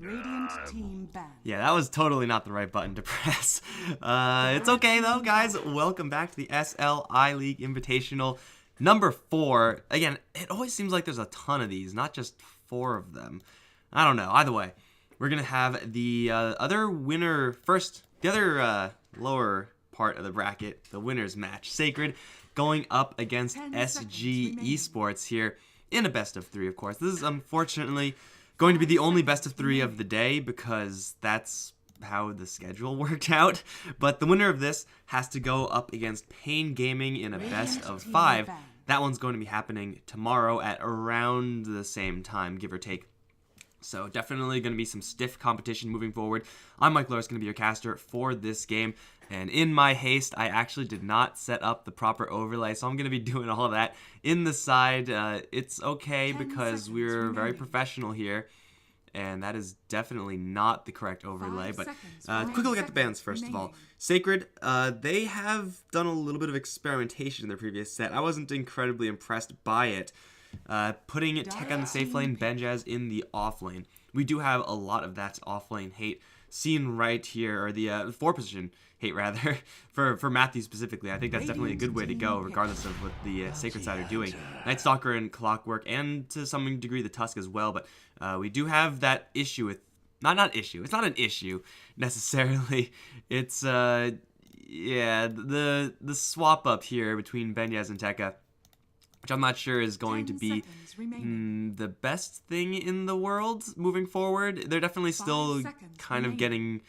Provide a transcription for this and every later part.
Radiant team ban. Yeah, that was totally not the right button to press. It's okay though, guys. Welcome back to the SLI League Invitational number 4. Again, it always seems like there's a ton of these, not just 4 of them. I don't know. Either way, we're going to have the other winner first, the other lower part of the bracket, the winner's match, Sacred, going up against SG Esports here in a best of 3, of course. This is unfortunately going to be the only best of 3 of the day because that's how the schedule worked out. But the winner of this has to go up against Pain Gaming in a best of 5. That one's going to be happening tomorrow at around the same time, give or take. So definitely going to be some stiff competition moving forward. I'm Mike Loris, going to be your caster for this game. And in my haste, I actually did not set up the proper overlay, so I'm going to be doing all of that in the side. It's okay because we're very professional here, and that is definitely not the correct overlay. But quick look at the bans first of all. Sacred, they have done a little bit of experimentation in their previous set. I wasn't incredibly impressed by it. Putting Tech on the safe lane, Benjaz in the off lane. We do have a lot of that off lane hate seen right here, or the 4 position hate rather, for Matthew specifically. I think that's definitely a good way to go, regardless of what the Sacred side are doing. Night Stalker and Clockwork, and to some degree the Tusk as well, but we do have that issue with, not issue, it's not an issue necessarily, it's, yeah, the swap up here between Benjaz and Tekka, which I'm not sure is going to be the best thing in the world moving forward. They're definitely still kind of getting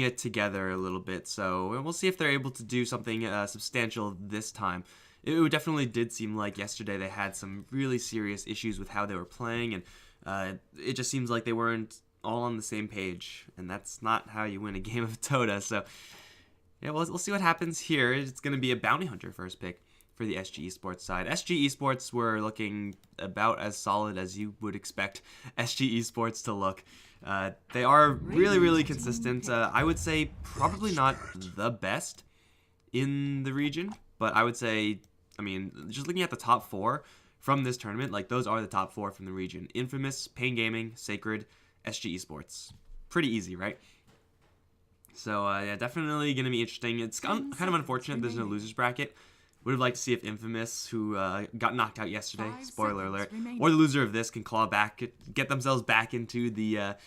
it together a little bit, so we'll see if they're able to do something substantial this time. It definitely did seem like yesterday they had some really serious issues with how they were playing, and it just seems like they weren't all on the same page, and that's not how you win a game of Dota. So yeah, we'll see what happens here. It's going to be a Bounty Hunter first pick for the SG Esports side. SG Esports were looking about as solid as you would expect SG Esports to look. They are really, really consistent. I would say probably not the best in the region, but I would say, I mean, just looking at the top 4 from this tournament, like those are the top 4 from the region. Infamous, Pain Gaming, Sacred, SG Esports. Pretty easy, right? So yeah, definitely going to be interesting. It's kind of unfortunate there's no losers bracket. Would have liked to see if Infamous, who got knocked out yesterday, spoiler alert, or the loser of this can claw back, get themselves back into the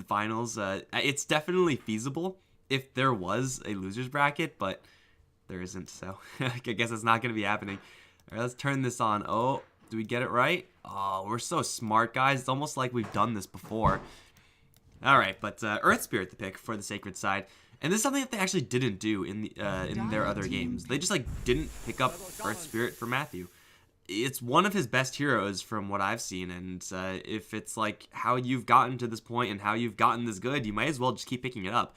finals. It's definitely feasible if there was a losers bracket, but there isn't, so I guess it's not going to be happening. All right, let's turn this on. Oh, do we get it right? Oh, we're so smart, guys. It's almost like we've done this before. All right, but Earth Spirit the pick for the Sacred side. And this is something that they actually didn't do in their other games. They just didn't pick up Earth Spirit for Matthew. It's one of his best heroes from what I've seen, and if it's like how you've gotten to this point and how you've gotten this good, you might as well just keep picking it up.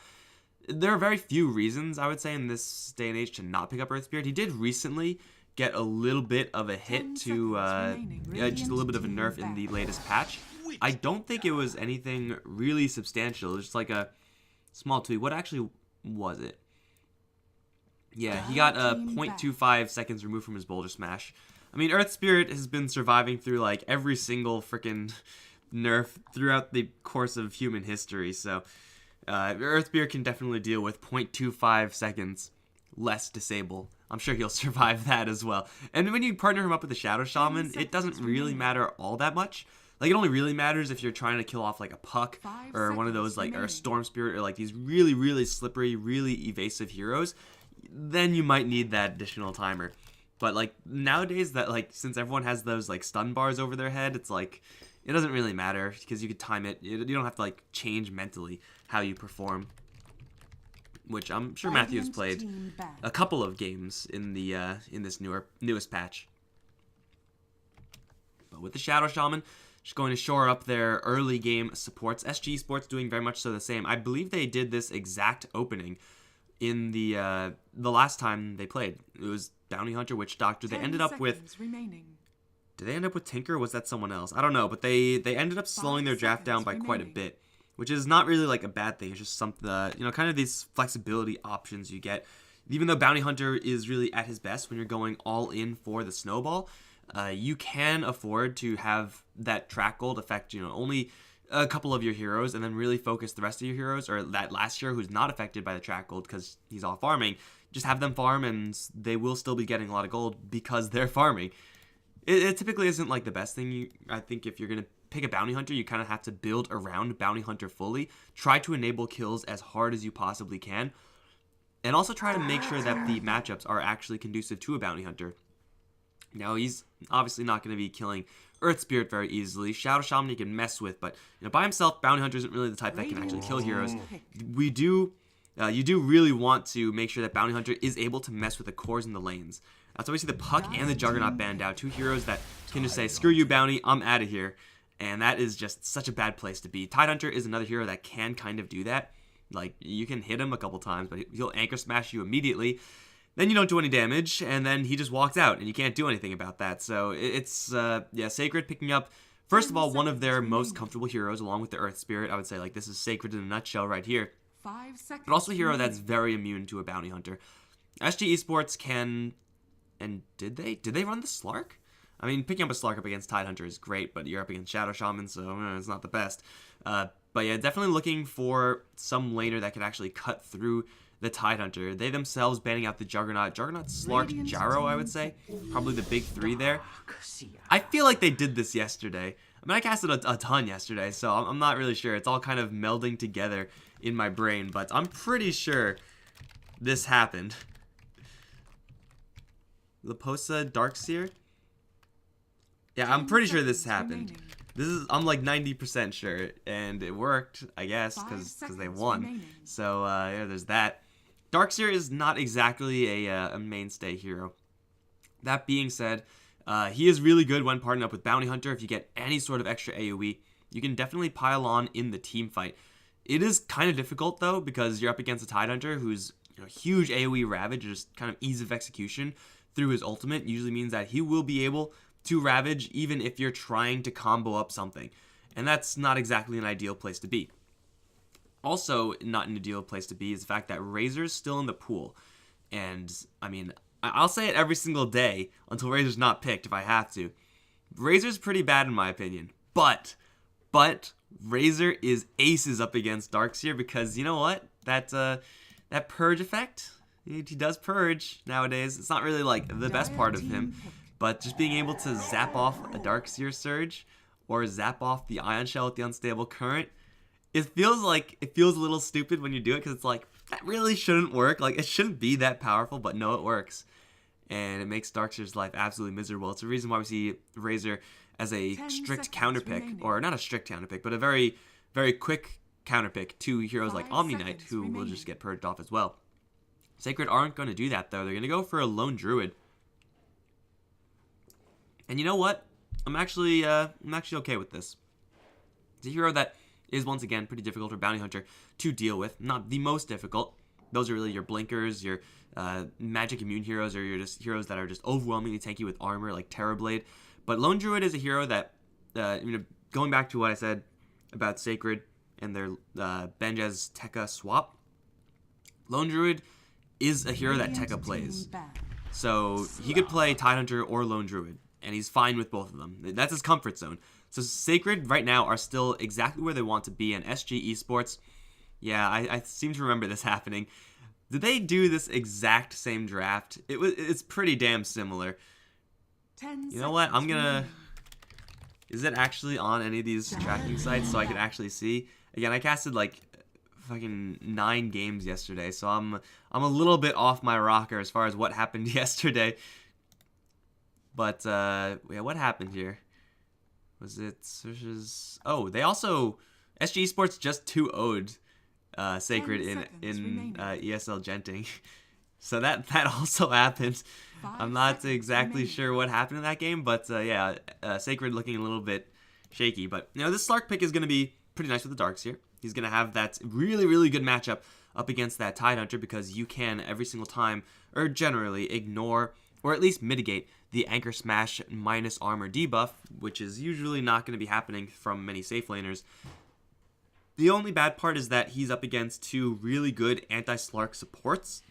There are very few reasons, I would say, in this day and age to not pick up Earth Spirit. He did recently get a little bit of a hit to just a little bit of a nerf in the latest patch. I don't think it was anything really substantial. It was just like a small tweak. What actually was it? Yeah, he got 0.25 seconds removed from his boulder smash. I mean, Earth Spirit has been surviving through like every single freaking nerf throughout the course of human history. So Earth Spirit can definitely deal with 0.25 seconds less disable. I'm sure he'll survive that as well. And when you partner him up with the Shadow Shaman, it doesn't really matter all that much. Like, it only really matters if you're trying to kill off, like, a Puck or one of those, like, or a Storm Spirit or, like, these really, really slippery, really evasive heroes. Then you might need that additional timer. But, like, nowadays, that, like, since everyone has those, like, stun bars over their head, it's, like, it doesn't really matter because you could time it. You don't have to, like, change mentally how you perform. Which I'm sure Matthew has played a couple of games in the in this newest patch. But with the Shadow Shaman, just going to shore up their early game supports. SG Sports doing very much so the same. I believe they did this exact opening in the last time they played. It was Bounty Hunter, Witch Doctor. They ended up with... Did they end up with Tinker, or was that someone else? I don't know, but they ended up slowing their draft down by quite a bit, which is not really like a bad thing. It's just something, kind of these flexibility options you get. Even though Bounty Hunter is really at his best when you're going all in for the snowball, you can afford to have that track gold affect, only a couple of your heroes and then really focus the rest of your heroes, or that last hero who's not affected by the track gold because he's all farming, just have them farm and they will still be getting a lot of gold because they're farming. It typically isn't like the best thing. I think if you're going to pick a bounty hunter, you kind of have to build around bounty hunter fully. Try to enable kills as hard as you possibly can. And also try to make sure that the matchups are actually conducive to a bounty hunter. Now, he's obviously not going to be killing Earth Spirit very easily. Shadow Shaman he can mess with, but by himself, bounty hunter isn't really the type that can actually kill heroes. You do really want to make sure that bounty hunter is able to mess with the cores and the lanes. That's why we see the Puck and the Juggernaut banned out. Two heroes that can just say, screw you, bounty, I'm out of here. And that is just such a bad place to be. Tidehunter is another hero that can kind of do that. Like, you can hit him a couple times, but he'll anchor smash you immediately. Then you don't do any damage, and then he just walks out, and you can't do anything about that. So it's, Sacred picking up, first of all, one of their most comfortable heroes, along with the Earth Spirit. I would say, like, this is Sacred in a nutshell right here. 5 seconds. But also a hero that's very immune to a bounty hunter. SG Esports can, and did they run the Slark? I mean, picking up a Slark up against Tidehunter is great, but you're up against Shadow Shaman, so it's not the best. But yeah, definitely looking for some laner that can actually cut through the Tidehunter. They themselves banning out the Juggernaut, Slark, Jarrow, I would say. Probably the big three there. I feel like they did this yesterday. I mean, I casted a ton yesterday, so I'm not really sure. It's all kind of melding together in my brain, but I'm pretty sure this happened. Laposa Darkseer? Yeah, I'm pretty sure this happened. I'm like 90% sure, and it worked, I guess, because they won. So, yeah, there's that. Darkseer is not exactly a mainstay hero. That being said, he is really good when partnered up with Bounty Hunter. If you get any sort of extra AoE, you can definitely pile on in the team fight. It is kind of difficult, though, because you're up against a Tidehunter who's huge AoE Ravage, just kind of ease of execution through his ultimate. Usually means that he will be able to Ravage even if you're trying to combo up something. And that's not exactly an ideal place to be. Also, not an ideal place to be is the fact that Razor's still in the pool. And, I mean, I'll say it every single day until Razor's not picked if I have to. Razor's pretty bad in my opinion. But Razor is aces up against Darkseer because, you know what? That purge effect, he does purge nowadays. It's not really, like, the best part of him. But just being able to zap off a Darkseer Surge or zap off the Ion Shell with the Unstable Current, it feels a little stupid when you do it because it's like, that really shouldn't work. Like, it shouldn't be that powerful, but no, it works. And it makes Darkseer's life absolutely miserable. It's the reason why we see Razor as a strict counterpick, or not a strict counterpick, but a very, very quick counterpick to heroes like Omni Knight, who will just get purged off as well. Sacred aren't going to do that, though. They're going to go for a Lone Druid. And you know what? I'm actually okay with this. It's a hero that is, once again, pretty difficult for Bounty Hunter to deal with. Not the most difficult. Those are really your blinkers, your magic immune heroes, or your just heroes that are just overwhelmingly tanky with armor, like Terrorblade. But Lone Druid is a hero that, going back to what I said about Sacred and their Benjaz Tekka swap, Lone Druid is a hero that Tekka plays. So he could play Tidehunter or Lone Druid, and he's fine with both of them. That's his comfort zone. So Sacred right now are still exactly where they want to be, and SG Esports, yeah, I seem to remember this happening. Did they do this exact same draft? It's pretty damn similar. You know what? Is it actually on any of these tracking sites so I can actually see? Again, I casted like fucking 9 games yesterday, so I'm a little bit off my rocker as far as what happened yesterday. But yeah, what happened here? Was it oh, they also SG Esports just 2-0'd Sacred in ESL Genting. So that also happened. I'm not exactly sure what happened in that game, but yeah, Sacred looking a little bit shaky. But this Slark pick is going to be pretty nice with the Darkseer. He's going to have that really, really good matchup up against that Tidehunter because you can every single time, or generally, ignore or at least mitigate the Anchor Smash minus armor debuff, which is usually not going to be happening from many safe laners. The only bad part is that he's up against 2 really good anti-Slark supports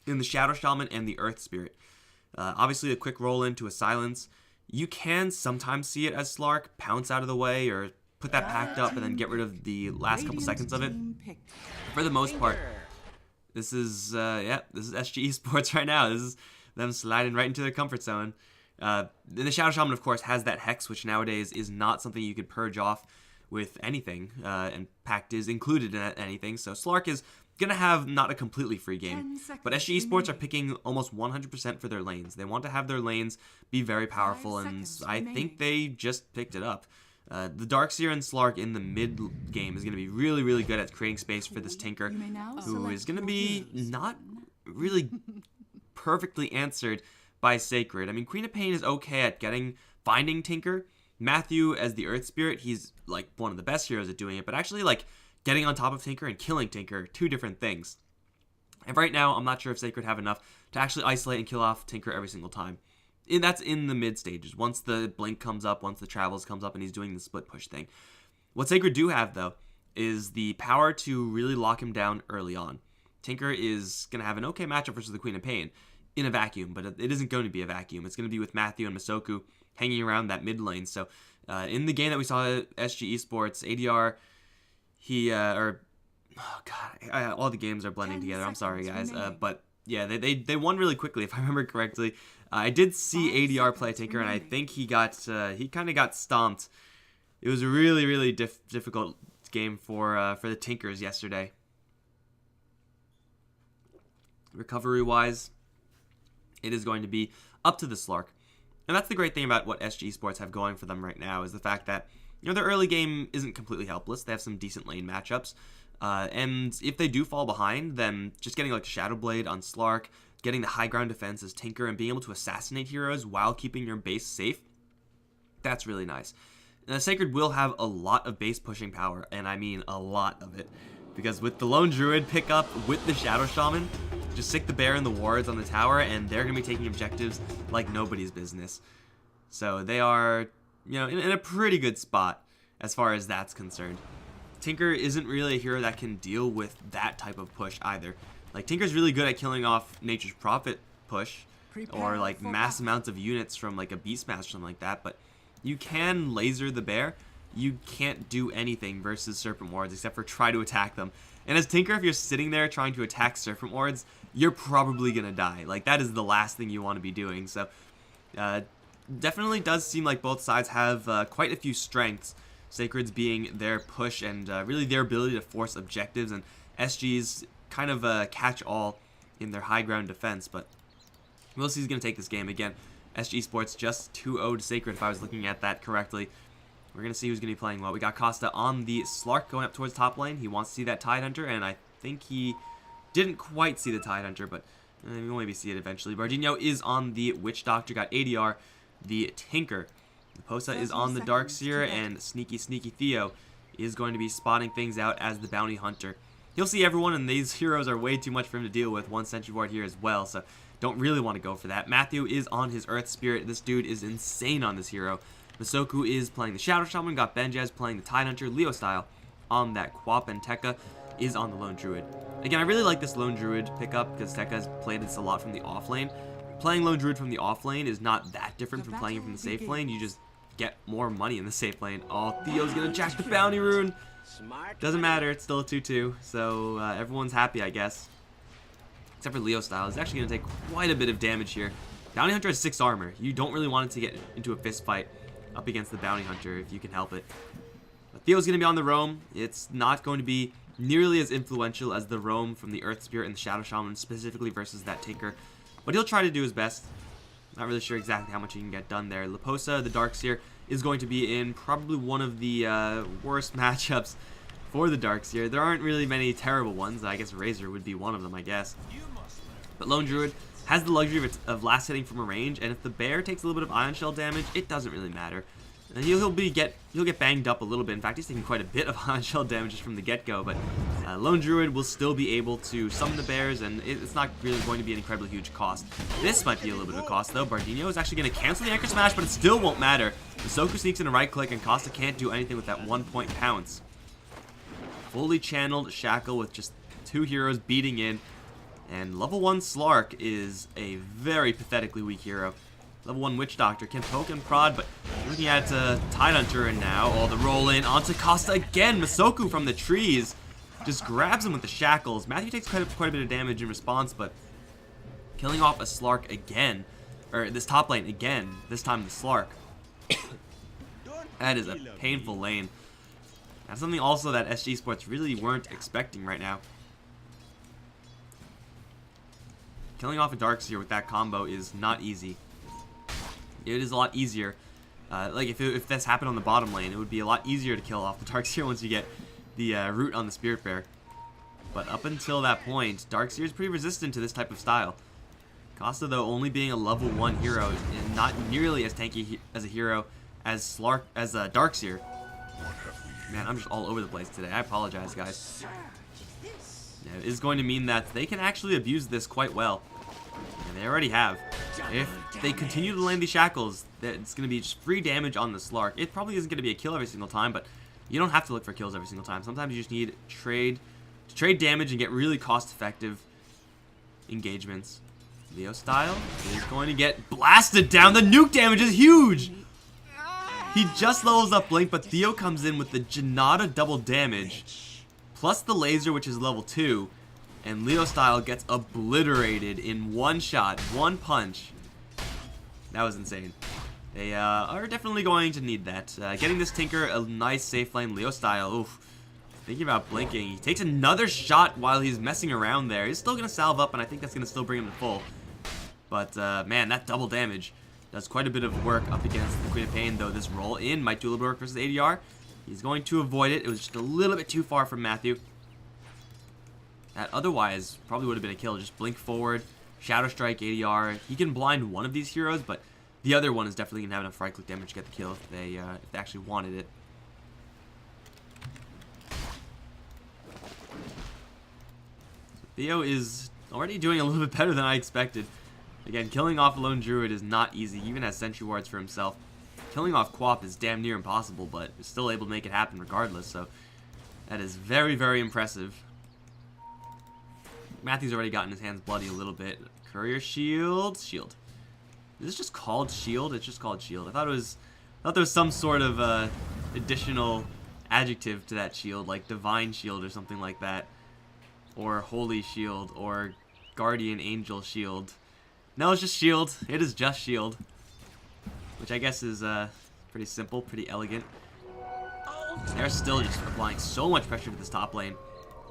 in the Shadow Shaman and the Earth Spirit. Obviously, a quick roll into a Silence. You can sometimes see it as Slark pounce out of the way or put that pact up and then get rid of the last couple seconds of it. For the most part, this is this is SG Esports right now. This is them sliding right into their comfort zone. The Shadow Shaman, of course, has that Hex, which nowadays is not something you could purge off with anything, and Pact is included in anything, so Slark is going to have not a completely free game, but SG Esports are picking almost 100% for their lanes. They want to have their lanes be very powerful, and I think they just picked it up. The Darkseer and Slark in the mid game is going to be really, really good at creating space for this Tinker, who is going to be not really perfectly answered by Sacred. I mean, Queen of Pain is okay at finding Tinker. Matthew, as the Earth Spirit, he's like one of the best heroes at doing it, but actually like getting on top of Tinker and killing Tinker are two different things. And right now, I'm not sure if Sacred have enough to actually isolate and kill off Tinker every single time. And that's in the mid stages. Once the Blink comes up, once the Travels comes up, and he's doing the split push thing. What Sacred do have, though, is the power to really lock him down early on. Tinker is going to have an okay matchup versus the Queen of Pain in a vacuum, but it isn't going to be a vacuum. It's going to be with Matthew and Masoku hanging around that mid lane. So in the game that we saw at SG Esports, ADR, all the games are blending together. I'm sorry, guys. But yeah, they won really quickly, if I remember correctly. I did see ADR play Tinker, and I think he kind of got stomped. It was a really, really difficult game for the Tinkers yesterday. Recovery-wise, it is going to be up to the Slark. And that's the great thing about what SG Esports have going for them right now, is the fact that, you know, their early game isn't completely helpless. They have some decent lane matchups. And if they do fall behind, then just getting like Shadow Blade on Slark, getting the high ground defense as Tinker, and being able to assassinate heroes while keeping your base safe, that's really nice. Now, Sacred will have a lot of base pushing power, and I mean a lot of it. Because with the Lone Druid pickup with the Shadow Shaman, just stick the bear and the wards on the tower, and they're going to be taking objectives like nobody's business. So they are, you know, in a pretty good spot as far as that's concerned. Tinker isn't really a hero that can deal with that type of push either. Like, Tinker's really good at killing off Nature's Prophet push, or like mass amounts of units from like a Beast Master or something like that, but you can laser the bear. You can't do anything versus Serpent Wards except for try to attack them. And as Tinker, if you're sitting there trying to attack Serpent Wards, you're probably going to die. Like, that is the last thing you want to be doing. So, definitely does seem like both sides have quite a few strengths. Sacred's being their push and really their ability to force objectives, and SG's kind of catch-all in their high ground defense. But we'll see who's going to take this game. Again, SG Sports just 2-0 to Sacred if I was looking at that correctly. We're going to see who's going to be playing well. We got Costa on the Slark going up towards top lane. He wants to see that Tidehunter, and I think he didn't quite see the Tidehunter, but we'll maybe see it eventually. Bardinho is on the Witch Doctor, got ADR, the Tinker. Posa is on the Darkseer, and Sneaky Theo is going to be spotting things out as the Bounty Hunter. He'll see everyone, and these heroes are way too much for him to deal with. One Sentry Ward here as well, so don't really want to go for that. Matthew is on his Earth Spirit. This dude is insane on this hero. Masoku is playing the Shadow Shaman, got Benjaz playing the Tidehunter, Leo style on that Quap, and Tekka is on the Lone Druid. Again, I really like this Lone Druid pickup because Tekka has played this a lot from the off lane. Playing Lone Druid from the off lane is not that different from playing it from the safe lane. You just get more money in the safe lane. Oh, Theo's gonna jack the Bounty Rune. Doesn't matter, it's still a 2-2, so everyone's happy, I guess. Except for Leo style. He's actually gonna take quite a bit of damage here. Bounty Hunter has 6 armor. You don't really want it to get into a fist fight up against the Bounty Hunter if you can help it. But Theo's going to be on the roam. It's not going to be nearly as influential as the roam from the Earth Spirit and the Shadow Shaman, specifically versus that Tinker. But he'll try to do his best. Not really sure exactly how much he can get done there. Laposa, the Darkseer, is going to be in probably one of the worst matchups for the Darkseer. There aren't really many terrible ones. I guess Razor would be one of them, I guess. But Lone Druid has the luxury of last hitting from a range, and if the bear takes a little bit of Ion Shell damage, it doesn't really matter. And he'll get banged up a little bit. In fact, he's taking quite a bit of Ion Shell damage just from the get-go, but Lone Druid will still be able to summon the bears, and it's not really going to be an incredibly huge cost. This might be a little bit of a cost, though. Bardinho is actually going to cancel the Anchor Smash, but it still won't matter. Masoku sneaks in a right-click, and Costa can't do anything with that 1-point pounce. Fully channeled Shackle with just 2 heroes beating in. And level 1 Slark is a very pathetically weak hero. Level 1 Witch Doctor can poke and prod, but looking at Tidehunter, and now all the roll in onto Costa again. Masoku from the trees just grabs him with the shackles. Matthew takes quite a bit of damage in response, but killing off a Slark again, or this top lane again, this time the Slark. That is a painful lane. That's something also that SG Sports really weren't expecting right now. Killing off a Darkseer with that combo is not easy. It is a lot easier. Like if this happened on the bottom lane, it would be a lot easier to kill off the Darkseer once you get the root on the Spirit Bear. But up until that point, Darkseer is pretty resistant to this type of style. Costa, though, only being a level 1 hero and not nearly as tanky as a hero as Darkseer. Man, I'm just all over the place today. I apologize, guys. Yeah, it is going to mean that they can actually abuse this quite well. And they already have. If they continue to land these shackles, it's going to be just free damage on the Slark. It probably isn't going to be a kill every single time, but you don't have to look for kills every single time. Sometimes you just need to trade damage and get really cost-effective engagements. Leo style is going to get blasted down. The nuke damage is huge. He just levels up Blink, but Theo comes in with the Janata double damage, plus the laser, which is level 2, and Leo style gets obliterated in one shot, one punch. That was insane. They are definitely going to need that. Getting this Tinker a nice safe lane. Leo style, oof. Thinking about blinking. He takes another shot while he's messing around there. He's still going to salve up, and I think that's going to still bring him to full. But, man, that double damage does quite a bit of work up against the Queen of Pain, though this roll in might do a little bit of work versus ADR. He's going to avoid it. It was just a little bit too far from Matthew. That otherwise probably would have been a kill. Just blink forward, Shadow Strike, ADR. He can blind one of these heroes, but the other one is definitely going to have enough right-click damage to get the kill if they actually wanted it. Theo is already doing a little bit better than I expected. Again, killing off a lone druid is not easy, even as sentry wards for himself. Killing off Quap is damn near impossible, but is still able to make it happen regardless, so that is very, very impressive. Matthew's already gotten his hands bloody a little bit. Courier shield. Is this just called shield? It's just called shield. I thought there was some sort of additional adjective to that shield, like divine shield or something like that. Or holy shield, or guardian angel shield. No, it's just shield. It is just shield. Which I guess is pretty simple, pretty elegant. They're still just applying so much pressure to this top lane.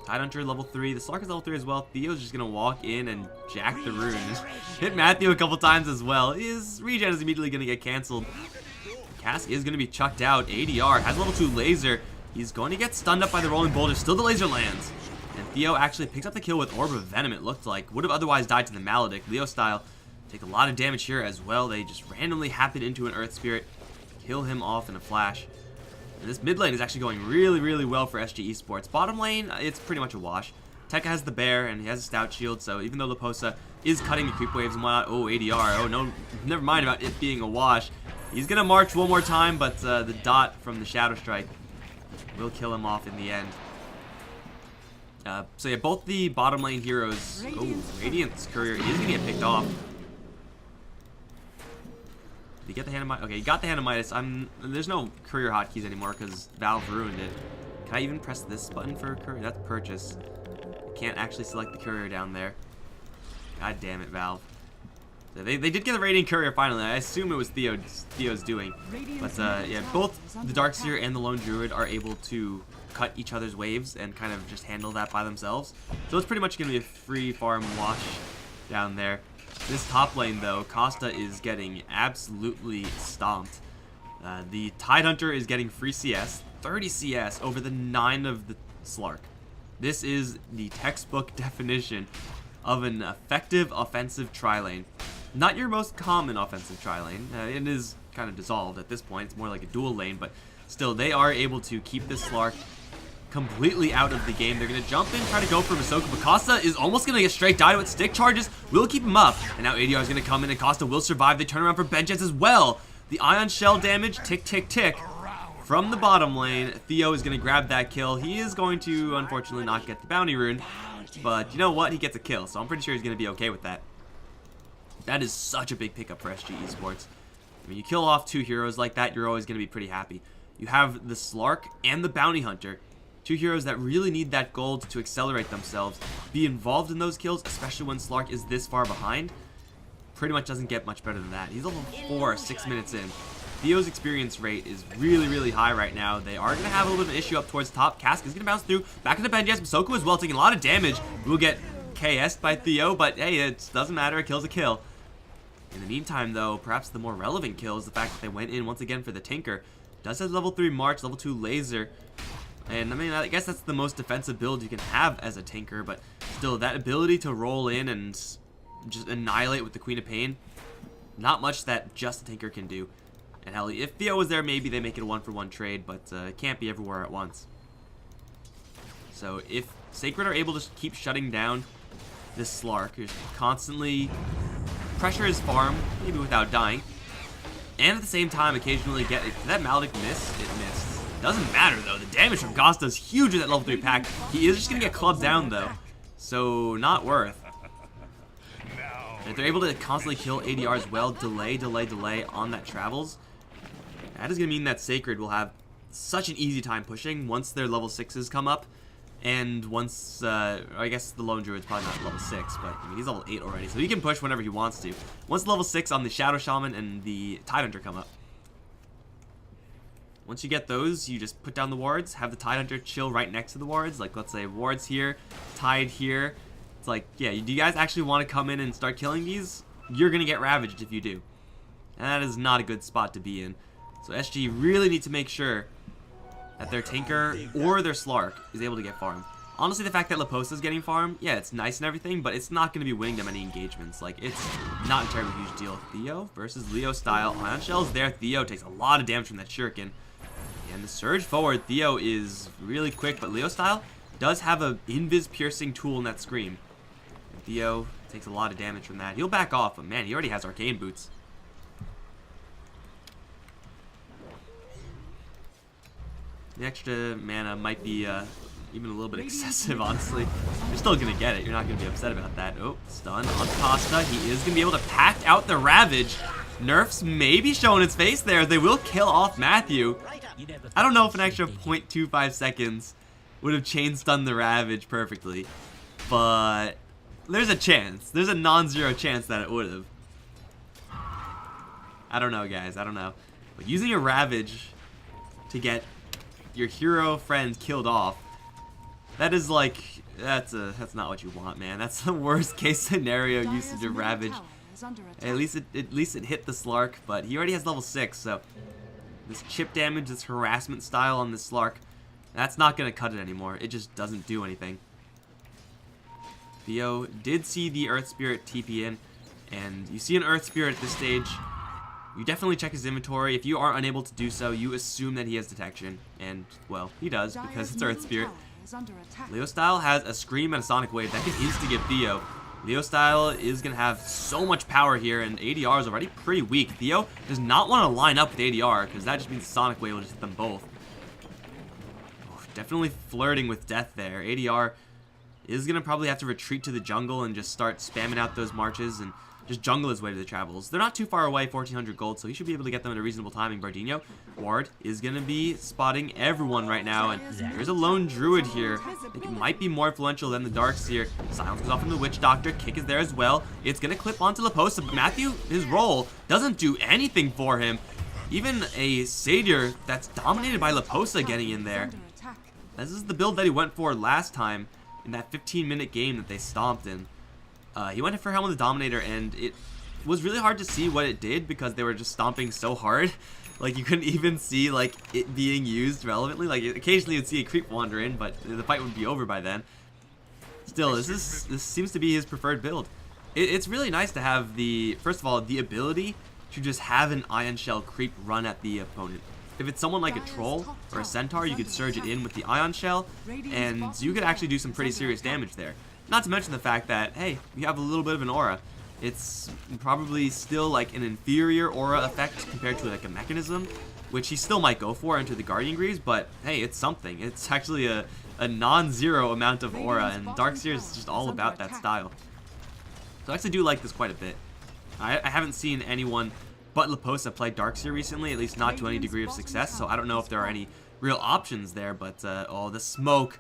Tidehunter level 3. The Slark is level 3 as well. Theo's just going to walk in and jack the runes. Hit Matthew a couple times as well. His regen is immediately going to get canceled. Cask is going to be chucked out. ADR has level 2 laser. He's going to get stunned up by the rolling boulder. Still the laser lands. And Theo actually picks up the kill with Orb of Venom, it looked like. Would have otherwise died to the Maledict. Leo style take a lot of damage here as well. They just randomly happen into an Earth Spirit. Kill him off in a flash. And this mid lane is actually going really, really well for SG Esports. Bottom lane, it's pretty much a wash. Tekka has the bear, and he has a stout shield, so even though Leposa is cutting the creep waves and whatnot, oh, ADR, oh, no, never mind about it being a wash. He's going to march one more time, but the dot from the Shadow Strike will kill him off in the end. So yeah, both the bottom lane heroes, oh, Radiant's Courier is going to get picked off. Did he get the Hand of Midas? Okay, he got the Hand of Midas. There's no Courier hotkeys anymore because Valve ruined it. Can I even press this button for Courier? That's purchase. I can't actually select the Courier down there. God damn it, Valve. So they did get the Radiant Courier finally. I assume it was Theo's doing. But yeah, both the Darkseer and the Lone Druid are able to cut each other's waves and kind of just handle that by themselves. So it's pretty much going to be a free farm wash down there. This top lane, though, Costa is getting absolutely stomped. The Tidehunter is getting free CS, 30 CS over the 9 of the Slark. This is the textbook definition of an effective offensive tri-lane. Not your most common offensive tri-lane. It is kind of dissolved at this point. It's more like a dual lane, but still, they are able to keep this Slark completely out of the game. They're going to jump in, try to go for Masoku, but Costa is almost going to get straight died with stick charges. Will keep him up, and now ADR is going to come in, and Costa will survive. They turn around for Benchets as well. The Ion Shell damage, tick, tick, tick, from the bottom lane. Theo is going to grab that kill. He is going to, unfortunately, not get the bounty rune, but you know what? He gets a kill, so I'm pretty sure he's going to be okay with that. That is such a big pickup for SG Esports. I mean, you kill off 2 heroes like that, you're always going to be pretty happy. You have the Slark and the Bounty Hunter. 2 heroes that really need that gold to accelerate themselves. Be involved in those kills, especially when Slark is this far behind. Pretty much doesn't get much better than that. He's level 4, 6 minutes in. Theo's experience rate is really, really high right now. They are going to have a little bit of an issue up towards top. Cask is going to bounce through. Back into Benji. Soko as well, taking a lot of damage. We'll get KS'd by Theo, but hey, it doesn't matter. A kill's a kill. In the meantime, though, perhaps the more relevant kill is the fact that they went in once again for the Tinker. Does have level 3 March, level 2 Laser. And I mean, I guess that's the most defensive build you can have as a Tinker, but still, that ability to roll in and just annihilate with the Queen of Pain, not much that just a Tinker can do. And hell, if Theo was there, maybe they make it a 1-for-1 trade, but it can't be everywhere at once. So if Sacred are able to keep shutting down this Slark, who's constantly pressure his farm, maybe without dying, and at the same time occasionally get it. Did that Maledict miss? It missed. Doesn't matter though, the damage from Gosta is huge with that level 3 pack. He is just gonna get clubbed down though, so not worth. And if they're able to constantly kill ADR as well, delay on that travels, that is gonna mean that Sacred will have such an easy time pushing once their level 6s come up. And once, I guess the Lone Druid's probably not level 6, but I mean, he's level 8 already, so he can push whenever he wants to. Once level 6 on the Shadow Shaman and the Tidehunter come up. Once you get those, you just put down the wards, have the Tidehunter chill right next to the wards. Like, let's say wards here, Tide here. It's like, yeah, do you guys actually want to come in and start killing these? You're going to get ravaged if you do. And that is not a good spot to be in. So SG really need to make sure that their Tinker or their Slark is able to get farmed. Honestly, the fact that Laposa is getting farmed, yeah, it's nice and everything, but it's not going to be winning them any engagements. Like, it's not a terribly huge deal. Theo versus Leo style. Ion Shell's there. Theo takes a lot of damage from that Shuriken. And the surge forward, Theo is really quick, but Leo style does have a invis piercing tool in that Scream. And Theo takes a lot of damage from that. He'll back off, but man, he already has Arcane Boots. The extra mana might be even a little bit excessive, honestly. You're still going to get it. You're not going to be upset about that. Oh, stun on Costa. He is going to be able to pack out the Ravage. Nerfs maybe showing its face there. They will kill off Matthew. I don't know if an extra 0.25 seconds would have chain stunned the Ravage perfectly, but there's a chance. There's a non-zero chance that it would have. I don't know, guys. I don't know. But using a Ravage to get your hero friend killed off, that is like, that's not what you want, man. That's the worst case scenario usage of Ravage. At least it hit the Slark, but he already has level 6, so this chip damage, this harassment style on this Slark, that's not going to cut it anymore. It just doesn't do anything. Theo did see the Earth Spirit TP in, and you see an Earth Spirit at this stage, you definitely check his inventory. If you are unable to do so, you assume that he has detection, and, well, he does, because it's Earth Spirit. Leo Style has a Scream and a Sonic Wave that can instantly get Theo. Leo Style is going to have so much power here, and ADR is already pretty weak. Theo does not want to line up with ADR, because that just means the Sonic Wave will just hit them both. Oh, definitely flirting with death there. ADR is going to probably have to retreat to the jungle and just start spamming out those marches and just jungle his way to the travels. They're not too far away, 1,400 gold, so he should be able to get them at a reasonable timing. Bardino, Ward, is going to be spotting everyone right now, and there's a lone druid here. I think it might be more influential than the Darkseer. Silence goes off from the Witch Doctor. Kick is there as well. It's going to clip onto Laposa, but Matthew, his roll, doesn't do anything for him. Even a Satyr that's dominated by Laposa getting in there. This is the build that he went for last time in that 15-minute game that they stomped in. He went for Helm of the Dominator, and it was really hard to see what it did because they were just stomping so hard. Like, you couldn't even see, like, it being used relevantly. Like, occasionally you'd see a creep wander in, but the fight would be over by then. Still, this seems to be his preferred build. It's really nice to have the, first of all, the ability to just have an Ion Shell creep run at the opponent. If it's someone like a Troll or a Centaur, you could surge it in with the Ion Shell, and you could actually do some pretty serious damage there. Not to mention the fact that, hey, you have a little bit of an aura. It's probably still like an inferior aura effect compared to like a mechanism, which he still might go for into the Guardian Greaves, but hey, it's something. It's actually a non-zero amount of aura, and Darkseer is just all about that style. So I actually do like this quite a bit. I haven't seen anyone but Leposa play Darkseer recently, at least not to any degree of success, so I don't know if there are any real options there, but oh, the smoke.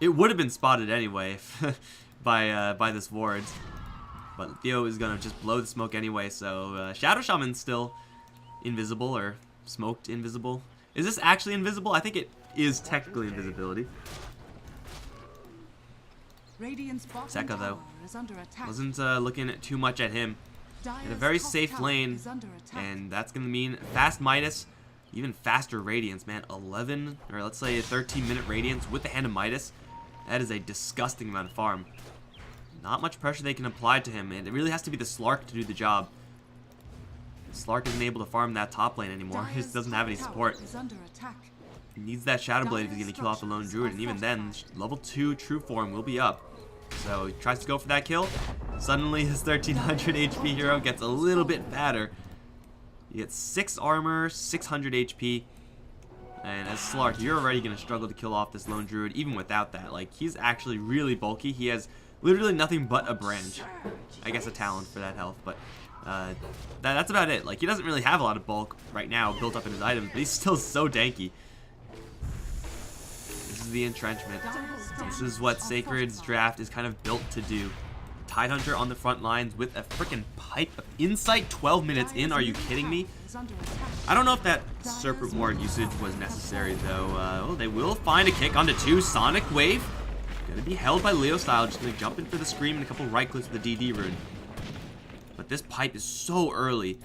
It would have been spotted anyway by this ward. But Theo is going to just blow the smoke anyway, so Shadow Shaman's still invisible, or smoked invisible. Is this actually invisible? I think it is technically invisibility. Sekka, though, wasn't looking too much at him. In a very safe lane, and that's going to mean fast Midas, even faster Radiance, man. 11, or let's say a 13-minute Radiance with the Hand of Midas. That is a disgusting amount of farm. Not much pressure they can apply to him, and it really has to be the Slark to do the job. Slark isn't able to farm that top lane anymore. He just doesn't have any support. He needs that Shadow Blade if he's going to kill off the lone Druid, and even then, level 2 true form will be up. So he tries to go for that kill. Suddenly his 1300 HP hero gets a little bit fatter. He gets 6 armor, 600 HP. And as Slark, you're already going to struggle to kill off this lone Druid even without that. Like, he's actually really bulky. He has literally nothing but a branch. I guess a talent for that health, but that's about it. Like, he doesn't really have a lot of bulk right now built up in his items, but he's still so danky. This is the entrenchment. This is what Sacred's draft is kind of built to do. Tidehunter on the front lines with a freaking pipe of insight 12 minutes in. Are you kidding me? I don't know if that Serpent Ward usage was necessary, though. Oh, they will find a kick onto 2. Sonic Wave. Gonna be held by Leo Style. Just gonna jump in for the Scream and a couple right clicks with the DD rune. But this pipe is so early.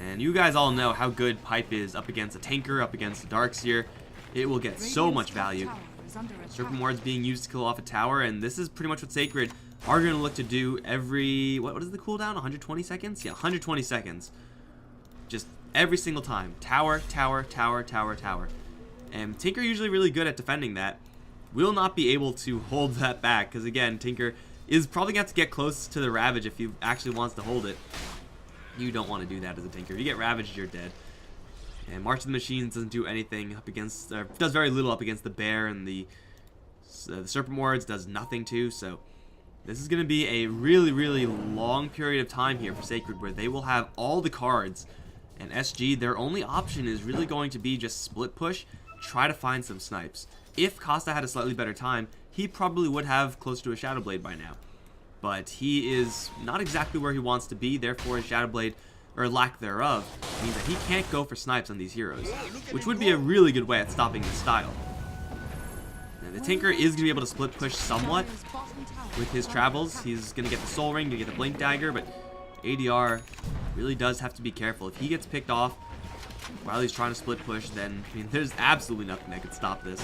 And you guys all know how good pipe is up against a tanker, up against a Darkseer. It will get so much value. Serpent Ward's being used to kill off a tower, and this is pretty much what Sacred are going to look to do every, what is the cooldown? 120 seconds? Yeah, 120 seconds. Just every single time. Tower, tower, tower, tower, tower. And Tinker usually really good at defending that. Will not be able to hold that back, because again, Tinker is probably going to have to get close to the Ravage if he actually wants to hold it. You don't want to do that as a Tinker. If you get Ravaged, you're dead. And March of the Machines doesn't do anything up against, does very little up against the Bear, and the Serpent Wards does nothing too, so this is going to be a really, really long period of time here for Sacred where they will have all the cards, and SG, their only option is really going to be just split push, try to find some snipes. If Costa had a slightly better time, he probably would have close to a Shadow Blade by now, but he is not exactly where he wants to be, therefore his Shadow Blade, or lack thereof, means that he can't go for snipes on these heroes, which would be a really good way at stopping this style. And the Tinker is going to be able to split push somewhat with his travels. He's going to get the Soul Ring, going to get the Blink Dagger, but ADR really does have to be careful. If he gets picked off while he's trying to split push, then I mean, there's absolutely nothing that could stop this.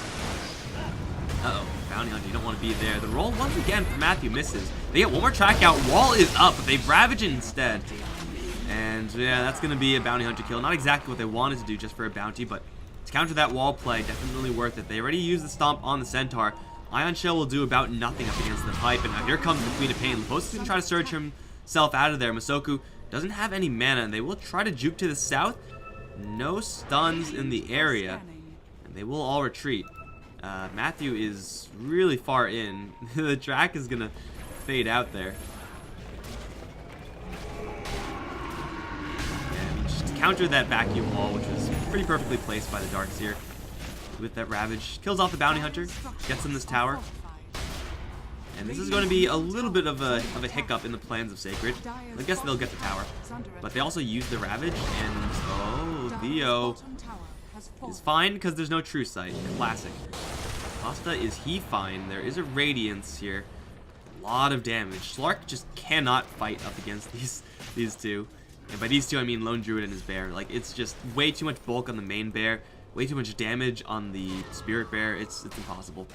Uh-oh, Bounty Hunter, you don't want to be there. The roll, once again, for Matthew misses. They get one more track out. Wall is up, but they Ravage it instead. And yeah, that's going to be a Bounty Hunter kill. Not exactly what they wanted to do just for a bounty, but to counter that wall play, definitely worth it. They already used the Stomp on the Centaur. Ion Shell will do about nothing up against the pipe, and now here comes the Queen of Pain. Leposa's going to try to surge himself out of there. Masoku doesn't have any mana, and they will try to juke to the south. No stuns in the area, and they will all retreat. Matthew is really far in. The track is going to fade out there. Counter that vacuum wall, which was pretty perfectly placed by the Darkseer. With that Ravage, kills off the Bounty Hunter, gets in this tower. And this is going to be a little bit of a hiccup in the plans of Sacred. I guess they'll get the tower. But they also use the Ravage, and oh, Theo is fine because there's no True Sight. Classic. Costa, is he fine? There is a Radiance here. A lot of damage. Slark just cannot fight up against these two. And by these two, I mean Lone Druid and his Bear. Like, it's just way too much bulk on the main Bear, way too much damage on the Spirit Bear. It's impossible.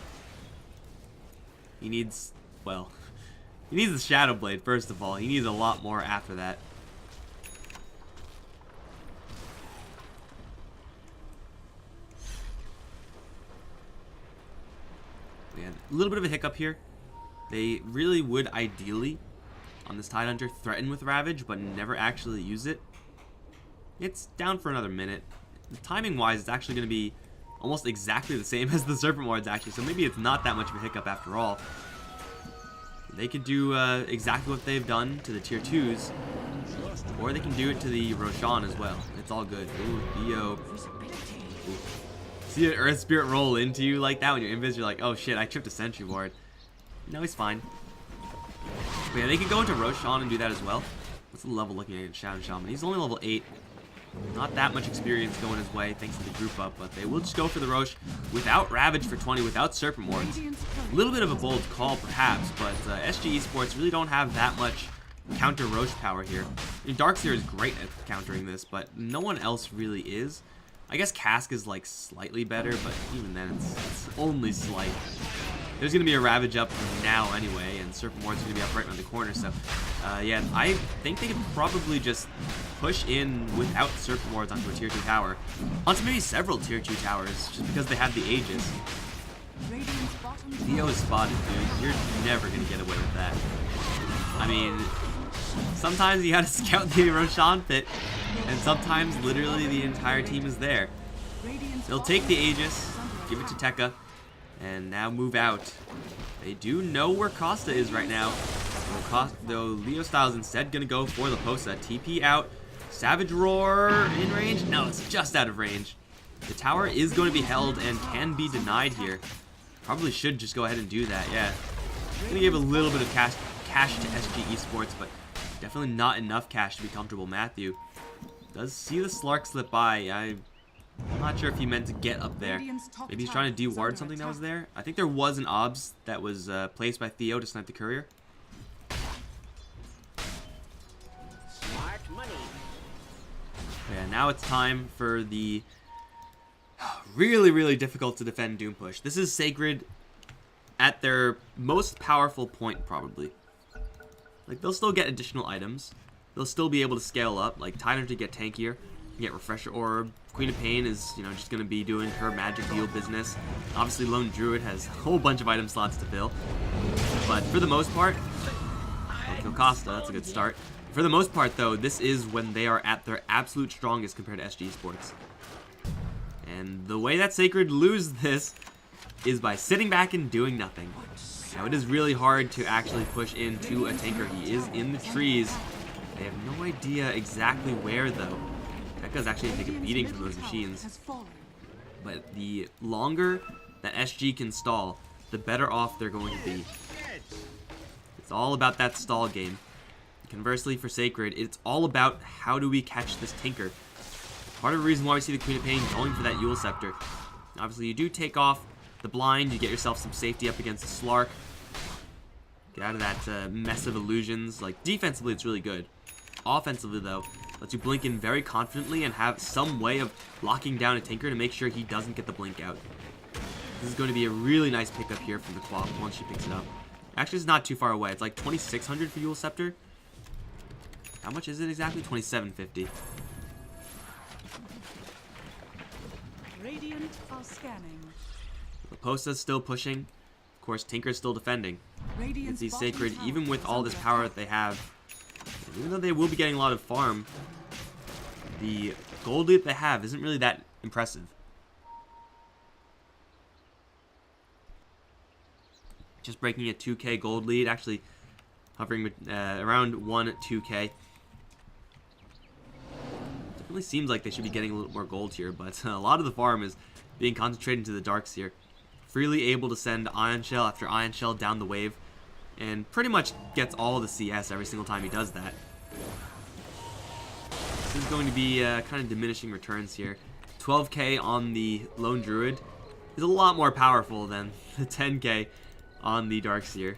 He needs, well, he needs the Shadow Blade, first of all. He needs a lot more after that. Yeah, a little bit of a hiccup here. They really would ideally, on this Tidehunter, threaten with Ravage, but never actually use it. It's down for another minute. Timing-wise, it's actually going to be almost exactly the same as the Serpent Wards, actually, so maybe it's not that much of a hiccup after all. They could do exactly what they've done to the Tier 2s. Or they can do it to the Roshan as well. It's all good. Ooh, Theo. Ooh. See an Earth Spirit roll into you like that when you're invis, you're like, oh shit, I tripped a sentry ward. No, he's fine. But yeah, they could go into Roshan and do that as well. What's the level looking at Shadow Shaman? He's only level 8. Not that much experience going his way thanks to the group up, but they will just go for the Rosh without Ravage for 20, without Serpent Wards. A little bit of a bold call perhaps, but SG Esports really don't have that much counter Rosh power here. I mean, Darkseer is great at countering this, but no one else really is. I guess Cask is like slightly better, but even then it's only slight. There's going to be a Ravage up now anyway, and Serpent Ward's going to be up right around the corner, so yeah, I think they could probably just push in without Serpent Wards onto a tier 2 tower. Onto maybe several tier 2 towers, just because they have the Aegis. Theo is spotted, dude. You're never going to get away with that. I mean, sometimes you gotta scout the Roshan pit, and sometimes literally the entire team is there. They'll take the Aegis, give it to Tekka, and now move out. They do know where Costa is right now. Though Leo Styles instead gonna go for the Posa. TP out. Savage Roar in range? No, it's just out of range. The tower is going to be held and can be denied here. Probably should just go ahead and do that, yeah. Gonna give a little bit of cash to SG Esports, but definitely not enough cash to be comfortable. Matthew does see the Slark slip by. I'm not sure if he meant to get up there. Maybe he's trying to de-ward something that was there. I think there was an OBS that was placed by Theo to snipe the courier. Smart money. Yeah, now it's time for the really difficult to defend Doom push. This is Sacred at their most powerful point, probably. Like, they'll still get additional items. They'll still be able to scale up. Like, Tyler to get tankier, get Refresher Orb. Queen of Pain is, you know, just going to be doing her magic deal business. Obviously, Lone Druid has a whole bunch of item slots to fill. But for the most part, I'll kill Costa. That's a good start. For the most part, though, this is when they are at their absolute strongest compared to SG Sports. And the way that Sacred lose this is by sitting back and doing nothing. Now, it is really hard to actually push into a tanker. He is in the trees. They have no idea exactly where, though. Tekka's actually going to take a beating from those machines. But the longer that SG can stall, the better off they're going to be. It's all about that stall game. Conversely, for Sacred, it's all about how do we catch this tanker. Part of the reason why we see the Queen of Pain going for that Yule Scepter. Obviously, you do take off the blind, you get yourself some safety up against the Slark. Get out of that mess of illusions. Like, defensively, it's really good. Offensively, though, lets you blink in very confidently and have some way of locking down a tanker to make sure he doesn't get the blink out. This is going to be a really nice pickup here from the Quap once she picks it up. Actually, it's not too far away. It's like 2,600 for Yule Scepter. How much is it exactly? 2,750. Radiant are scanning. Laposa's still pushing. Of course, Tinker's still defending. Radiant's It's bottom Sacred, tower even with is all under this power attack. that they have, and even though they will be getting a lot of farm, the gold lead they have isn't really that impressive. Just breaking a 2k gold lead, actually hovering around 2k. Definitely seems like they should be getting a little more gold here, but a lot of the farm is being concentrated into the Darkseer. Freely able to send Ion Shell after Ion Shell down the wave, and pretty much gets all the CS every single time he does that. This is going to be kind of diminishing returns here. 12k on the Lone Druid is a lot more powerful than the 10k on the Darkseer.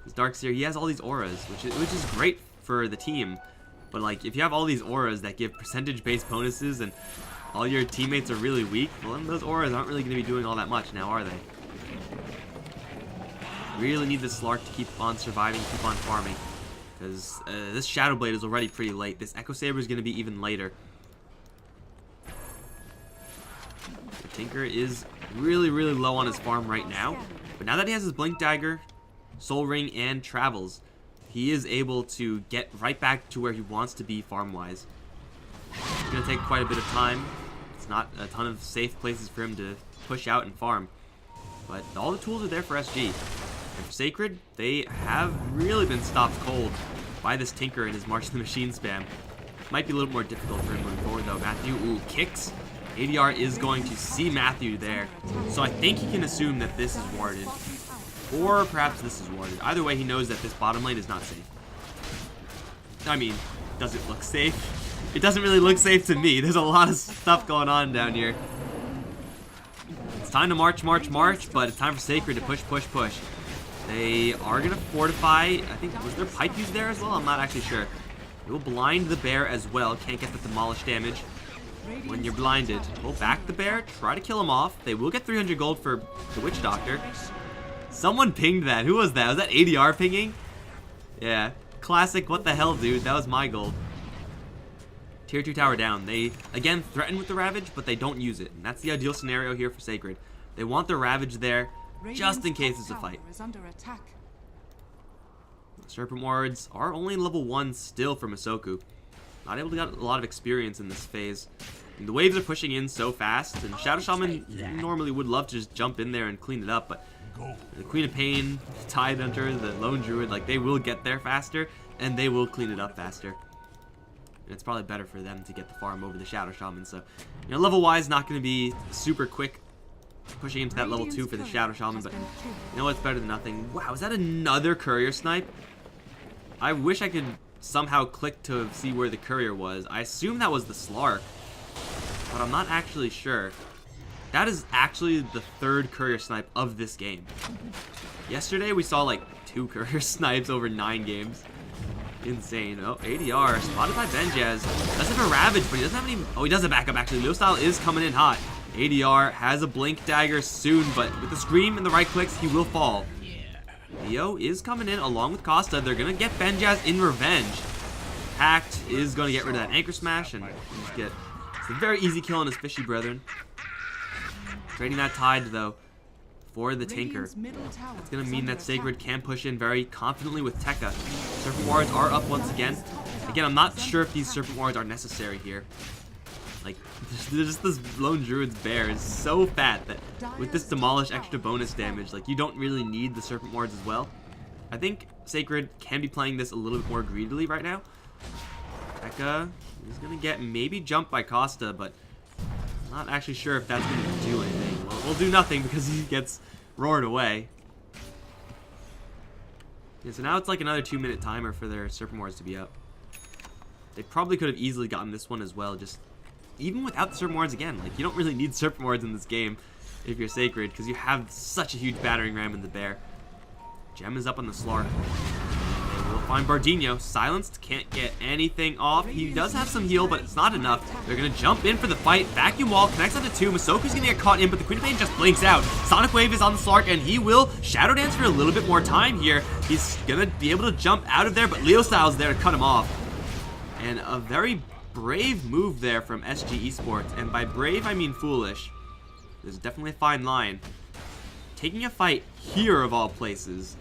This Darkseer, he has all these auras, which is great for the team. But like, if you have all these auras that give percentage-based bonuses and all your teammates are really weak, well, then those auras aren't really going to be doing all that much now, are they? Really need this Slark to keep on surviving, keep on farming. Because this Shadow Blade is already pretty late. This Echo Saber is going to be even later. The Tinker is really low on his farm right now. But now that he has his Blink Dagger, Soul Ring, and Travels, he is able to get right back to where he wants to be farm-wise. It's going to take quite a bit of time. It's not a ton of safe places for him to push out and farm. But all the tools are there for SG. And for Sacred, they have really been stopped cold by this Tinker and his March of the Machine spam. Might be a little more difficult for him moving forward though. Matthew, ooh, kicks. ADR is going to see Matthew there. So I think he can assume that this is warded. Or perhaps this is warded. Either way, he knows that this bottom lane is not safe. I mean, does it look safe? It doesn't really look safe to me. There's a lot of stuff going on down here. It's time to march, but it's time for Sacred to push. They are going to fortify. I think, was there pipe used there as well? I'm not actually sure. It will blind the bear as well. Can't get the demolish damage when you're blinded. Pull back the bear. Try to kill him off. They will get 300 gold for the Witch Doctor. Someone pinged that. Who was that? Was that ADR pinging? Yeah. Classic, what the hell, dude? That was my gold. Tier 2 tower down. They, again, threaten with the Ravage, but they don't use it. And that's the ideal scenario here for Sacred. They want the Ravage there, just in case it's a fight. Serpent Wards are only level 1 still for Masoku. Not able to get a lot of experience in this phase. And the waves are pushing in so fast, and Shadow Shaman normally would love to just jump in there and clean it up, but the Queen of Pain, Tide Hunter, the Lone Druid, like, they will get there faster, and they will clean it up faster. And it's probably better for them to get the farm over the Shadow Shaman, so, you know, level-wise, not going to be super quick pushing into that level 2 for the Shadow Shaman, but you know what's better than nothing? Wow, is that another courier snipe? I wish I could somehow click to see where the courier was. I assume that was the Slark, but I'm not actually sure. That is actually the 3rd courier snipe of this game. Yesterday we saw like 2 courier snipes over 9 games. Insane. Oh, ADR spotted by Benjaz. Does have a Ravage, but he doesn't have any. Oh, he does a backup actually. Leo Style is coming in hot. ADR has a Blink Dagger soon, but with the Scream and the right clicks, he will fall. Leo is coming in along with Costa. They're going to get Benjaz in revenge. Pact is going to get rid of that Anchor Smash and get a very easy kill on his Fishy Brethren. Trading that Tide, though, for the Tinker. It's going to mean that Sacred can push in very confidently with Tekka. Serpent Wards are up once again. Again, I'm not sure if these Serpent Wards are necessary here. Like, just this Lone Druid's bear is so fat that with this Demolish extra bonus damage, like, you don't really need the Serpent Wards as well. I think Sacred can be playing this a little bit more greedily right now. Tekka is going to get maybe jumped by Costa, but not actually sure if that's going to do anything. Well, we'll do nothing because he gets roared away. Yeah, so now it's like another 2-minute timer for their Serpent Wards to be up. They probably could have easily gotten this one as well, just even without the Serpent Wards again. Like, you don't really need Serpent Wards in this game if you're Sacred, because you have such a huge battering ram in the bear. Gem is up on the Slark. They will find Bardino. Silenced, can't get anything off. He does have some heal, but it's not enough. They're going to jump in for the fight. Vacuum Wall connects onto 2. Masoku's going to get caught in, but the Queen of Pain just blinks out. Sonic Wave is on the Slark, and he will Shadow Dance for a little bit more time here. He's going to be able to jump out of there, but Leo Style's there to cut him off. And a very brave move there from SG Esports, and by brave I mean foolish. There's definitely a fine line. Taking a fight here of all places,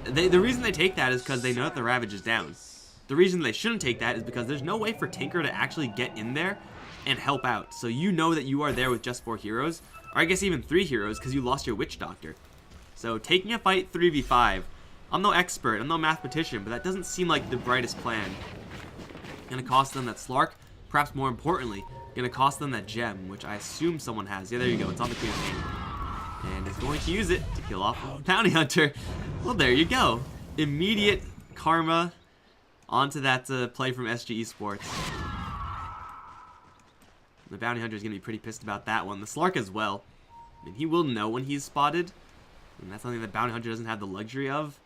the reason they take that is because they know that the Ravage is down. The reason they shouldn't take that is because there's no way for Tinker to actually get in there and help out. So you know that you are there with just 4 heroes, or I guess even 3 heroes because you lost your Witch Doctor. So taking a fight 3v5, I'm no expert, I'm no mathematician, but that doesn't seem like the brightest plan. Gonna cost them that Slark, perhaps more importantly, gonna cost them that gem, which I assume someone has. Yeah, there you go, it's on the Queen of Pain. And is going to use it to kill off Bounty Hunter. Well, there you go. Immediate karma onto that play from SG Esports. The Bounty Hunter is gonna be pretty pissed about that one. The Slark as well. I mean, he will know when he's spotted, and that's something that Bounty Hunter doesn't have the luxury of,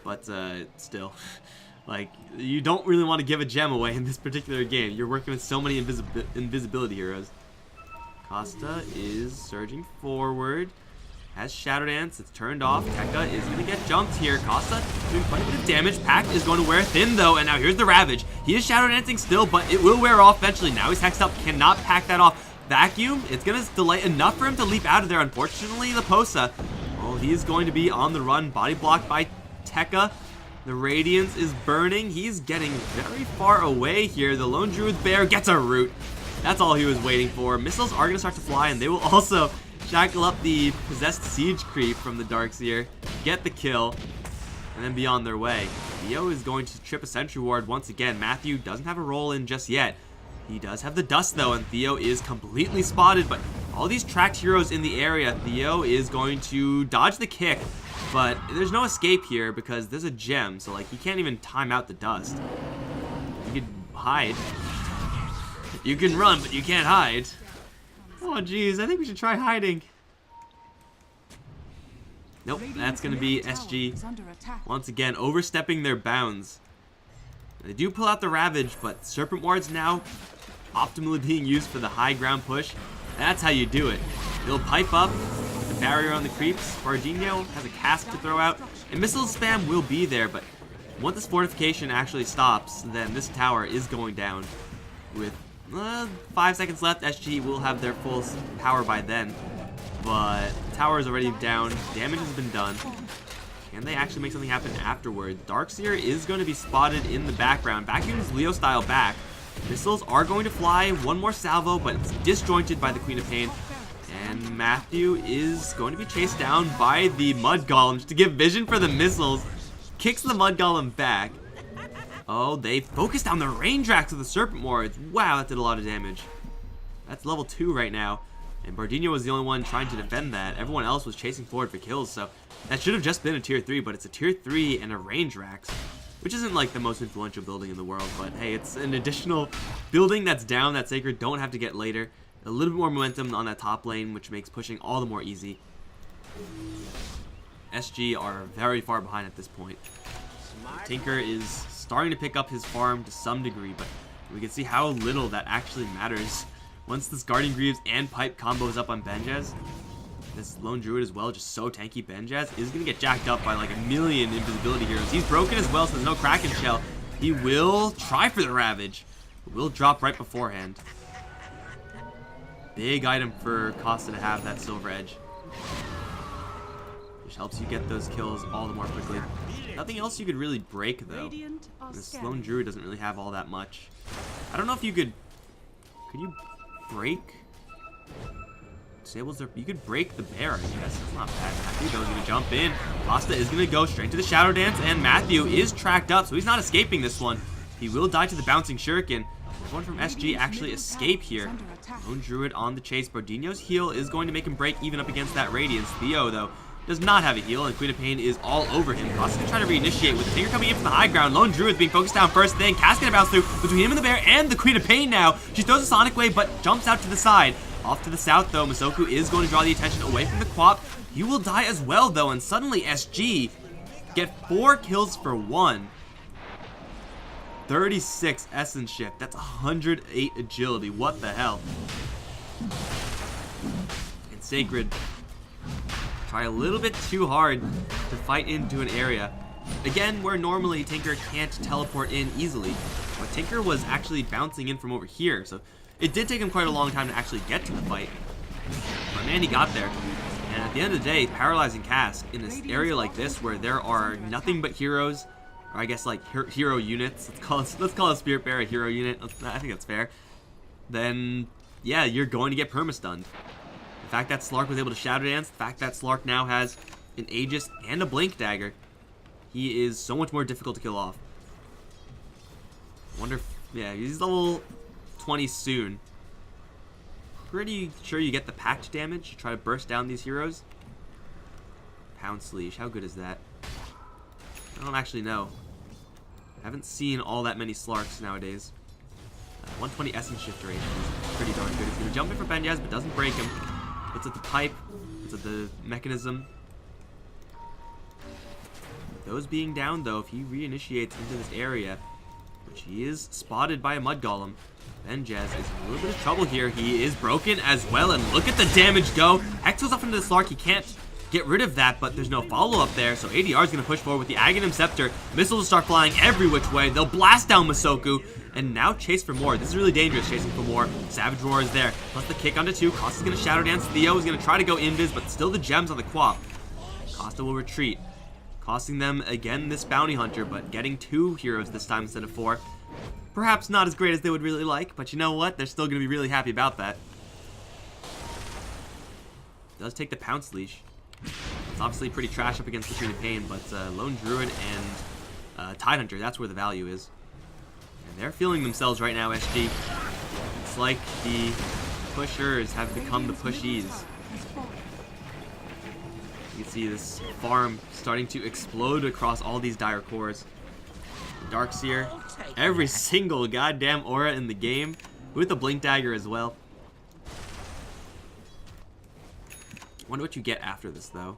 but still. Like, you don't really want to give a gem away in this particular game. You're working with so many invisibility heroes. Costa is surging forward. Has Shadow Dance. It's turned off. Tekka is going to get jumped here. Costa doing quite a bit of damage. Pact is going to wear thin, though. And now here's the Ravage. He is Shadow Dancing still, but it will wear off eventually. Now he's hexed up. Cannot pack that off. Vacuum. It's going to delay enough for him to leap out of there. Unfortunately, Laposa. Oh, he's going to be on the run. Body blocked by Tekka. The Radiance is burning. He's getting very far away here. The Lone Druid Bear gets a root. That's all he was waiting for. Missiles are going to start to fly, and they will also shackle up the Possessed Siege Creep from the Darkseer, get the kill, and then be on their way. Theo is going to trip a sentry ward once again. Matthew doesn't have a roll in just yet. He does have the dust though, and Theo is completely spotted, but all these tracked heroes in the area, Theo is going to dodge the kick, but there's no escape here because there's a gem, so like he can't even time out the dust. You can hide. You can run, but you can't hide. Oh geez, I think we should try hiding. Nope, that's gonna be SG once again overstepping their bounds. They do pull out the Ravage, but Serpent Ward's now optimally being used for the high ground push. That's how you do it. They'll pipe up with the barrier on the creeps. Bardino has a cask to throw out, and missile spam will be there, but once this fortification actually stops, then this tower is going down. With 5 seconds left, SG will have their full power by then. But the tower is already down, damage has been done. Can they actually make something happen afterward? Darkseer is going to be spotted in the background. Vacuum's Leo style back. Missiles are going to fly, one more salvo, but it's disjointed by the Queen of Pain. And Matthew is going to be chased down by the Mud Golems to give vision for the missiles. Kicks the Mud Golem back. Oh, they focused down the range racks of the Serpent Wards. Wow, that did a lot of damage. That's level 2 right now. And Bardino was the only one trying to defend that. Everyone else was chasing forward for kills, so that should have just been a tier 3, but it's a tier 3 and a range racks, which isn't like the most influential building in the world, but hey, it's an additional building that's down that Sacred don't have to get later. A little bit more momentum on that top lane, which makes pushing all the more easy. SG are very far behind at this point. Tinker is starting to pick up his farm to some degree, but we can see how little that actually matters. Once this Guardian Greaves and Pipe combos up on Benjaz, this Lone Druid as well, just so tanky. Benjaz is going to get jacked up by like a million invisibility heroes. He's broken as well, so there's no Kraken Shell. He will try for the Ravage, but will drop right beforehand. Big item for Costa to have that Silver Edge, which helps you get those kills all the more quickly. Nothing else you could really break though. This Lone Druid doesn't really have all that much. I don't know if you could you break disables you could break the bear, I guess. That's not bad. Matthew though is gonna jump in. Costa is gonna go straight to the Shadow Dance, and Matthew is tracked up, so he's not escaping this one. He will die to the bouncing shuriken. One from SG actually escape here. Lone Druid on the chase. Bardino's heal is going to make him break even up against that Radiance. Theo though does not have a heal, and Queen of Pain is all over him. Costa's gonna try to reinitiate with the Tinker coming in from the high ground. Lone Druid being focused down first thing. Cask gonna bounce through between him and the bear and the Queen of Pain now. She throws a Sonic Wave, but jumps out to the side. Off to the south though, Masoku is going to draw the attention away from the Quap. He will die as well though, and suddenly SG get 4 kills for 1. 36 Essence Shift. That's 108 agility. What the hell? And Sacred try a little bit too hard to fight into an area. Again, where normally Tinker can't teleport in easily. But Tinker was actually bouncing in from over here, so it did take him quite a long time to actually get to the fight. But man, he got there. And at the end of the day, paralyzing Cask in this area like this where there are nothing but heroes, or I guess like hero units, let's call a Spirit Bear a hero unit, I think that's fair, then yeah, you're going to get perma-stunned. The fact that Slark was able to Shadow Dance, the fact that Slark now has an Aegis and a Blink Dagger, he is so much more difficult to kill off. I wonder if, yeah, he's level 20 soon. Pretty sure you get the packed damage to try to burst down these heroes. Pounce Leash, how good is that? I don't actually know. I haven't seen all that many Slarks nowadays. 120 Essence Shift duration is pretty darn good. He's going to jump in for Benjaz, but doesn't break him. It's at the pipe. It's at the mechanism. Those being down, though, if he reinitiates into this area, which he is spotted by a Mud Golem, Benjaz is in a little bit of trouble here. He is broken as well, and look at the damage go. Hex goes off into the Slark. He can't get rid of that, but there's no follow-up there, so ADR is going to push forward with the Aghanim Scepter. Missiles will start flying every which way. They'll blast down Masoku, and now chase for more. This is really dangerous, chasing for more. Savage Roar is there, plus the kick onto 2. Costa's going to Shadow Dance. Theo is going to try to go invis, but still the gems on the Quap. Costa will retreat, costing them again this Bounty Hunter, but getting 2 heroes this time instead of 4. Perhaps not as great as they would really like, but you know what? They're still going to be really happy about that. Does take the Pounce Leash. It's obviously pretty trash up against the Queen of Pain, but Lone Druid and Tidehunter. That's where the value is. And they're feeling themselves right now, SG. It's like the pushers have become the pushies. You can see this farm starting to explode across all these dire cores. Darkseer, every single goddamn aura in the game, with a blink dagger as well. Wonder what you get after this though.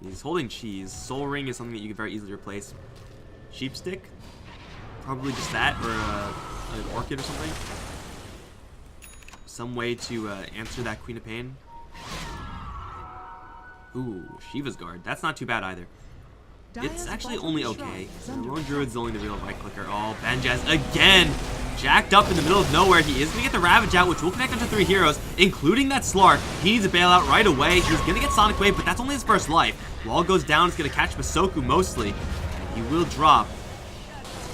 He's holding cheese. Soul ring is something that you can very easily replace. Sheep stick, probably just that, or an orchid or something. Some way to answer that Queen of Pain. Ooh, Shiva's Guard. That's not too bad either. It's actually only okay. The Lone Druid's only the real right clicker. Oh, Benjaz again! Jacked up in the middle of nowhere. He is going to get the Ravage out, which will connect onto 3 heroes, including that Slark. He needs a bailout right away. He's going to get Sonic Wave, but that's only his first life. Wall goes down. It's going to catch Masoku mostly. And he will drop.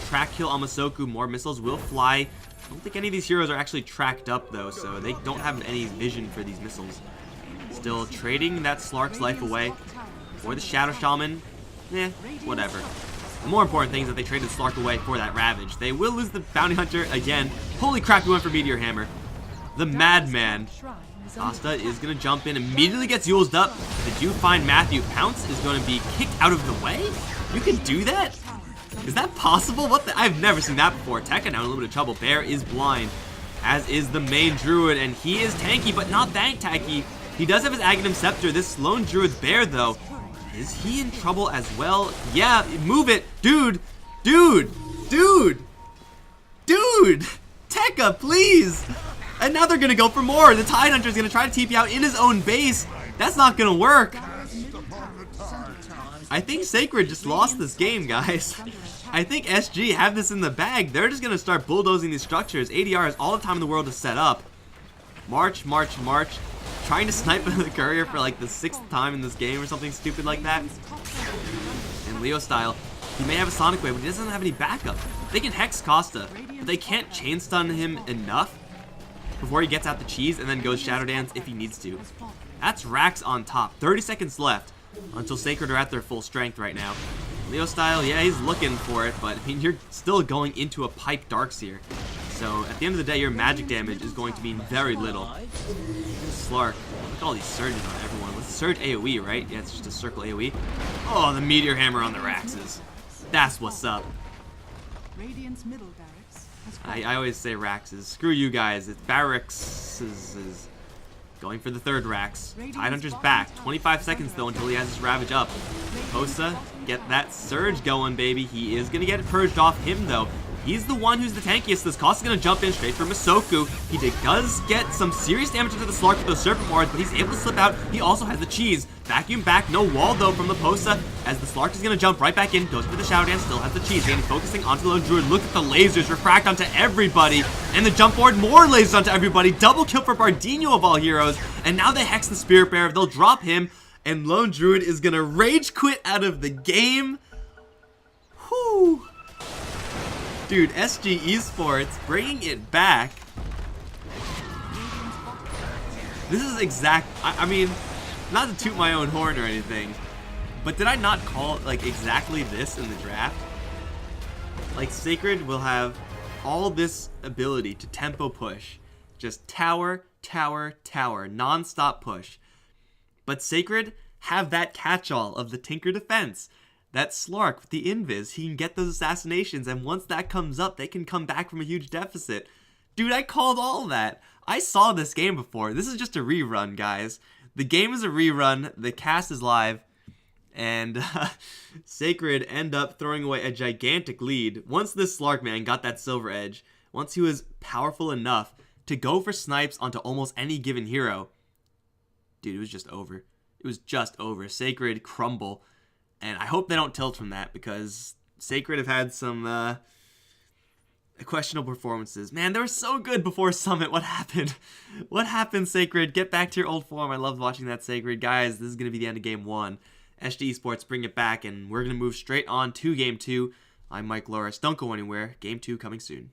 Track kill on Masoku. More missiles will fly. I don't think any of these heroes are actually tracked up, though, so they don't have any vision for these missiles. Still trading that Slark's life away for the Shadow Shaman. Whatever. The more important thing is that they traded Slark away for that Ravage. They will lose the Bounty Hunter again. Holy crap, he went for Meteor Hammer. The Madman. Asta is going to jump in, immediately gets used up. Did you find Matthew? Pounce is going to be kicked out of the way? You can do that? Is that possible? What the? I've never seen that before. Tekka now in a little bit of trouble. Bear is blind, as is the main Druid, and he is tanky, but not that tanky. He does have his Aghanim Scepter. This lone Druid's Bear, though, is he in trouble as well? Yeah, move it. Dude. Tekka, please. And now they're going to go for more. The Tidehunter is going to try to TP out in his own base. That's not going to work. I think Sacred just lost this game, guys. I think SG have this in the bag. They're just going to start bulldozing these structures. ADR has all the time in the world to set up. March. Trying to snipe the courier for like the 6th time in this game or something stupid like that. In Leo style, he may have a Sonic Wave, but he doesn't have any backup. They can Hex Costa, but they can't chain stun him enough before he gets out the cheese and then goes Shadow Dance if he needs to. That's Rax on top. 30 seconds left until Sacred are at their full strength right now. Leo style, yeah, he's looking for it, but I mean, you're still going into a pipe Darkseer. So at the end of the day, your magic damage is going to mean very little. Slark, look at all these surges on everyone. With Surge AoE, right? Yeah, it's just a circle AoE. Oh, the Meteor Hammer on the Raxes. That's what's up. I always say Raxes. Screw you guys. It's Barracks is going for the 3rd Rax. Tidehunter's back. 25 seconds though until he has his Ravage up. Posa, get that Surge going, baby. He is going to get it purged off him though. He's the one who's the tankiest. This Cost is going to jump in straight for Masoku. He does get some serious damage to the Slark with those Serpent Wards, but he's able to slip out. He also has the cheese. Vacuum back, no wall though from the Posa, as the Slark is going to jump right back in, goes for the Shadow Dance, still has the cheese. Again, focusing onto the Lone Druid. Look at the lasers, refract onto everybody, and the jump board, more lasers onto everybody. Double kill for Bardino of all heroes, and now they Hex the Spirit Bearer. They'll drop him, and Lone Druid is going to rage quit out of the game. Whew. Dude, SG Esports bringing it back. This is exact. I mean, not to toot my own horn or anything, but did I not call like exactly this in the draft? Like, Sacred will have all this ability to tempo push, just tower, non-stop push. But Sacred have that catch-all of the Tinker Defense. That Slark with the Invis, he can get those assassinations, and once that comes up, they can come back from a huge deficit. Dude, I called all that. I saw this game before. This is just a rerun, guys. The game is a rerun, the cast is live, and Sacred end up throwing away a gigantic lead. Once this Slark man got that Silver Edge, once he was powerful enough to go for snipes onto almost any given hero, dude, it was just over. It was just over. Sacred crumble. And I hope they don't tilt from that, because Sacred have had some questionable performances. Man, they were so good before Summit. What happened? What happened, Sacred? Get back to your old form. I loved watching that, Sacred. Guys, this is going to be the end of Game 1. SG Esports bring it back, and we're going to move straight on to Game 2. I'm Mike Loris. Don't go anywhere. Game 2 coming soon.